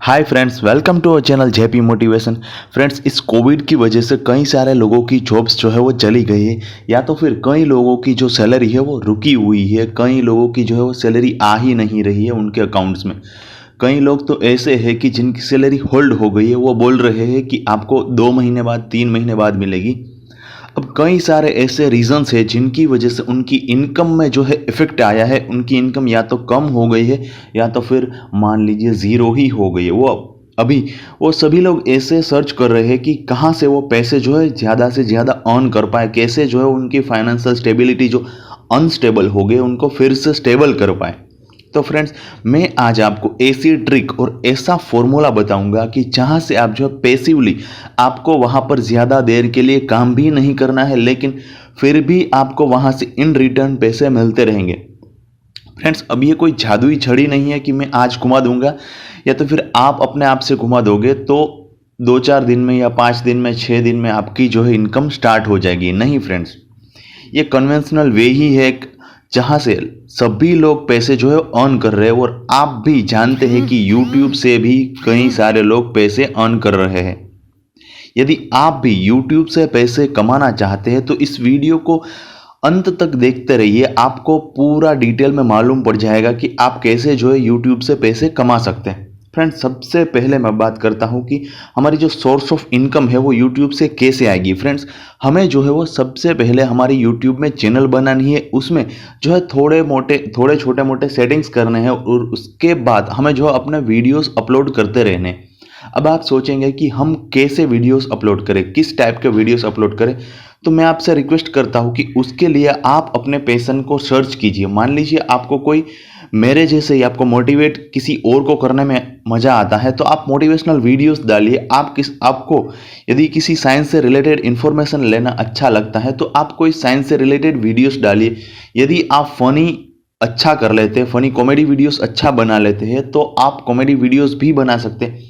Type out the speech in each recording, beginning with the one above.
Hi friends, welcome to our channel JP motivation. Friends, इस Covid की वजह से कई सारे लोगों की जॉब्स जो है वो चली गई है, या तो फिर कई लोगों की जो सैलरी है वो रुकी हुई है। कई लोगों की जो है वो सैलरी आ ही नहीं रही है उनके अकाउंट्स में। कई लोग तो ऐसे हैं कि जिनकी सैलरी होल्ड हो गई है, वो बोल रहे हैं कि आपको 2 महीने बाद 3 महीने बाद मिलेगी। अब कई सारे ऐसे रीजंस है जिनकी वजह से उनकी इनकम में जो है इफेक्ट आया है। उनकी इनकम या तो कम हो गई है या तो फिर मान लीजिए ज़ीरो ही हो गई है। अभी वो सभी लोग ऐसे सर्च कर रहे हैं कि कहाँ से वो पैसे जो है ज़्यादा से ज़्यादा अर्न कर पाए, कैसे जो है उनकी फाइनेंशियल स्टेबिलिटी जो अनस्टेबल हो गए उनको फिर से स्टेबल कर पाए। तो फ्रेंड्स, मैं आज आपको ऐसी ट्रिक और ऐसा फॉर्मूला बताऊंगा कि जहां से आप जो है पैसिवली, आपको वहां पर ज़्यादा देर के लिए काम भी नहीं करना है, लेकिन फिर भी आपको वहां से इन रिटर्न पैसे मिलते रहेंगे। फ्रेंड्स, अब ये कोई जादुई छड़ी नहीं है कि मैं आज घुमा दूंगा या तो फिर आप अपने आप से घुमा दोगे तो 2-4 दिन में या 5 दिन में 6 दिन में आपकी जो है इनकम स्टार्ट हो जाएगी। नहीं फ्रेंड्स, ये कन्वेंशनल वे ही है जहां से सभी लोग पैसे जो है अर्न कर रहे हैं। और आप भी जानते हैं कि YouTube से भी कई सारे लोग पैसे अर्न कर रहे हैं। यदि आप भी YouTube से पैसे कमाना चाहते हैं तो इस वीडियो को अंत तक देखते रहिए। आपको पूरा डिटेल में मालूम पड़ जाएगा कि आप कैसे जो है YouTube से पैसे कमा सकते हैं। फ्रेंड्स, सबसे पहले मैं बात करता हूं कि हमारी जो सोर्स ऑफ इनकम है वो YouTube से कैसे आएगी। फ्रेंड्स, हमें जो है वो सबसे पहले हमारी YouTube में चैनल बनानी है। उसमें जो है थोड़े छोटे मोटे सेटिंग्स करने हैं और उसके बाद हमें जो है अपने वीडियोस अपलोड करते रहने। अब आप सोचेंगे कि हम कैसे वीडियोस अपलोड करें, किस टाइप के वीडियोस अपलोड करें। तो मैं आपसे रिक्वेस्ट करता हूं कि उसके लिए आप अपने पैशन को सर्च कीजिए। मान लीजिए आपको कोई मेरे जैसे ही आपको मोटिवेट किसी और को करने में मज़ा आता है तो आप मोटिवेशनल वीडियोस डालिए। आपको यदि किसी साइंस से रिलेटेड इन्फॉर्मेशन लेना अच्छा लगता है तो आप कोई साइंस से रिलेटेड वीडियोस डालिए। यदि आप फनी अच्छा कर लेते हैं, फनी कॉमेडी वीडियोस अच्छा बना लेते हैं, तो आप कॉमेडी वीडियोस भी बना सकते हैं।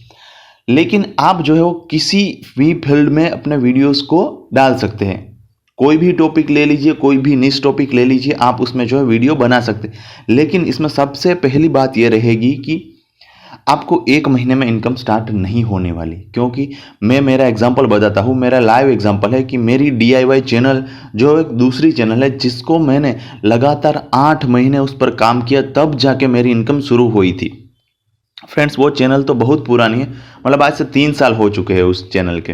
लेकिन आप जो है वो किसी भी फील्ड में अपने वीडियोस को डाल सकते हैं। कोई भी टॉपिक ले लीजिए, कोई भी निश टॉपिक ले लीजिए, आप उसमें जो है वीडियो बना सकते हैं। लेकिन इसमें सबसे पहली बात यह रहेगी कि आपको 1 महीने में इनकम स्टार्ट नहीं होने वाली। क्योंकि मैं मेरा एग्जांपल बताता हूँ। मेरा लाइव एग्जांपल है कि मेरी DIY चैनल जो एक दूसरी चैनल है जिसको मैंने लगातार 8 महीने उस पर काम किया, तब जाके मेरी इनकम शुरू हुई थी। फ्रेंड्स, वो चैनल तो बहुत पुरानी है, मतलब आज से 3 साल हो चुके हैं उस चैनल के।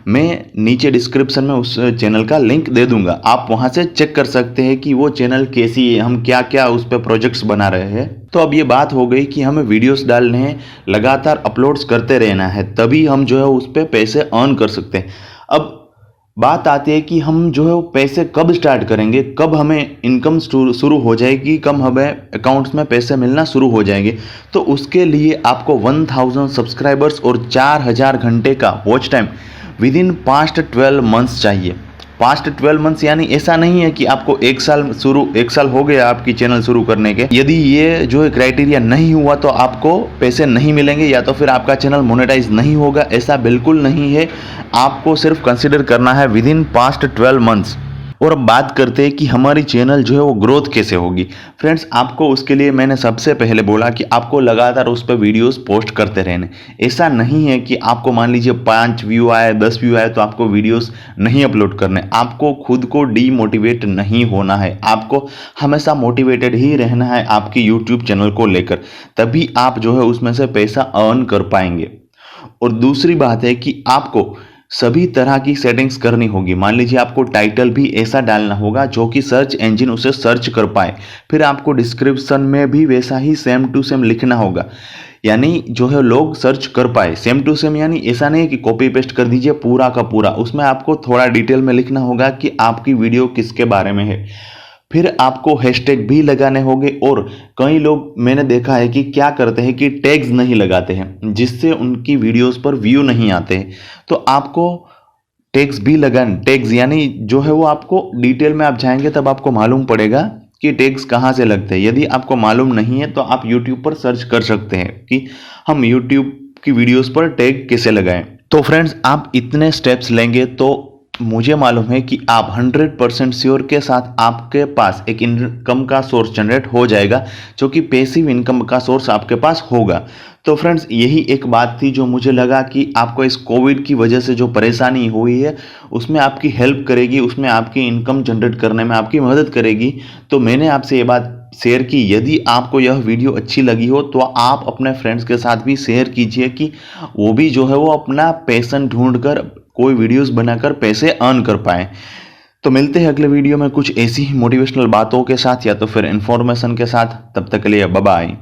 मैं नीचे डिस्क्रिप्शन में उस चैनल का लिंक दे दूंगा, आप वहां से चेक कर सकते हैं कि वो चैनल कैसी है, हम क्या क्या उस पर प्रोजेक्ट्स बना रहे हैं। तो अब ये बात हो गई कि हमें वीडियोस डालने हैं, लगातार अपलोड्स करते रहना है, तभी हम जो है उस पर पैसे अर्न कर सकते हैं। अब बात आती है कि हम जो है वो पैसे कब स्टार्ट करेंगे, कब हमें इनकम शुरू हो जाएगी, कब हमें अकाउंट्स में पैसे मिलना शुरू हो जाएंगे। तो उसके लिए आपको 1000 सब्सक्राइबर्स और 4000 घंटे का watch time with in past 12 months चाहिए। पास्ट 12 मंथ्स यानी ऐसा नहीं है कि आपको 1 साल हो गया आपकी चैनल शुरू करने के। यदि ये जो है क्राइटेरिया नहीं हुआ तो आपको पैसे नहीं मिलेंगे या तो फिर आपका चैनल मोनेटाइज नहीं होगा, ऐसा बिल्कुल नहीं है। आपको सिर्फ कंसिडर करना है विद इन पास्ट 12 मंथ्स। और अब बात करते हैं कि हमारी चैनल जो है वो ग्रोथ कैसे होगी। फ्रेंड्स, आपको उसके लिए मैंने सबसे पहले बोला कि आपको लगातार उस पर वीडियोस पोस्ट करते रहने। ऐसा नहीं है कि आपको मान लीजिए 5 व्यू आए, 10 व्यू आए तो आपको वीडियोस नहीं अपलोड करने। आपको खुद को डीमोटिवेट नहीं होना है, आपको हमेशा मोटिवेटेड ही रहना है आपकी यूट्यूब चैनल को लेकर, तभी आप जो है उसमें से पैसा अर्न कर पाएंगे। और दूसरी बात है कि आपको सभी तरह की सेटिंग्स करनी होगी। मान लीजिए आपको टाइटल भी ऐसा डालना होगा जो कि सर्च इंजन उसे सर्च कर पाए। फिर आपको डिस्क्रिप्शन में भी वैसा ही सेम टू सेम लिखना होगा, यानी जो है लोग सर्च कर पाए। सेम टू सेम यानी ऐसा नहीं है कि कॉपी पेस्ट कर दीजिए पूरा का पूरा, उसमें आपको थोड़ा डिटेल में लिखना होगा कि आपकी वीडियो किसके बारे में है। फिर आपको हैशटैग भी लगाने होंगे। और कई लोग मैंने देखा है कि क्या करते हैं कि टैग्स नहीं लगाते हैं, जिससे उनकी वीडियोस पर व्यू नहीं आते हैं। तो आपको टैग्स भी लगाने, टैग्स यानी जो है वो आपको डिटेल में आप जाएंगे तब आपको मालूम पड़ेगा कि टैग्स कहाँ से लगते हैं। यदि आपको मालूम नहीं है तो आप यूट्यूब पर सर्च कर सकते हैं कि हम यूट्यूब की वीडियोस पर टैग कैसे लगाएं। तो फ्रेंड्स, आप इतने स्टेप्स लेंगे तो मुझे मालूम है कि आप 100% श्योर के साथ आपके पास एक इनकम का सोर्स जनरेट हो जाएगा, जो कि पैसिव इनकम का सोर्स आपके पास होगा। तो फ्रेंड्स यही एक बात थी जो मुझे लगा कि आपको इस कोविड की वजह से जो परेशानी हुई है उसमें आपकी हेल्प करेगी, उसमें आपकी इनकम जनरेट करने में आपकी मदद करेगी। तो मैंने आपसे ये बात शेयर की। यदि आपको यह वीडियो अच्छी लगी हो तो आप अपने फ्रेंड्स के साथ भी शेयर कीजिए कि वो भी जो है वो अपना पैशन ढूंढ कर कोई वीडियोस बनाकर पैसे अर्न कर पाए। तो मिलते हैं अगले वीडियो में कुछ ऐसी ही मोटिवेशनल बातों के साथ या तो फिर इंफॉर्मेशन के साथ। तब तक के लिए बाय बाय।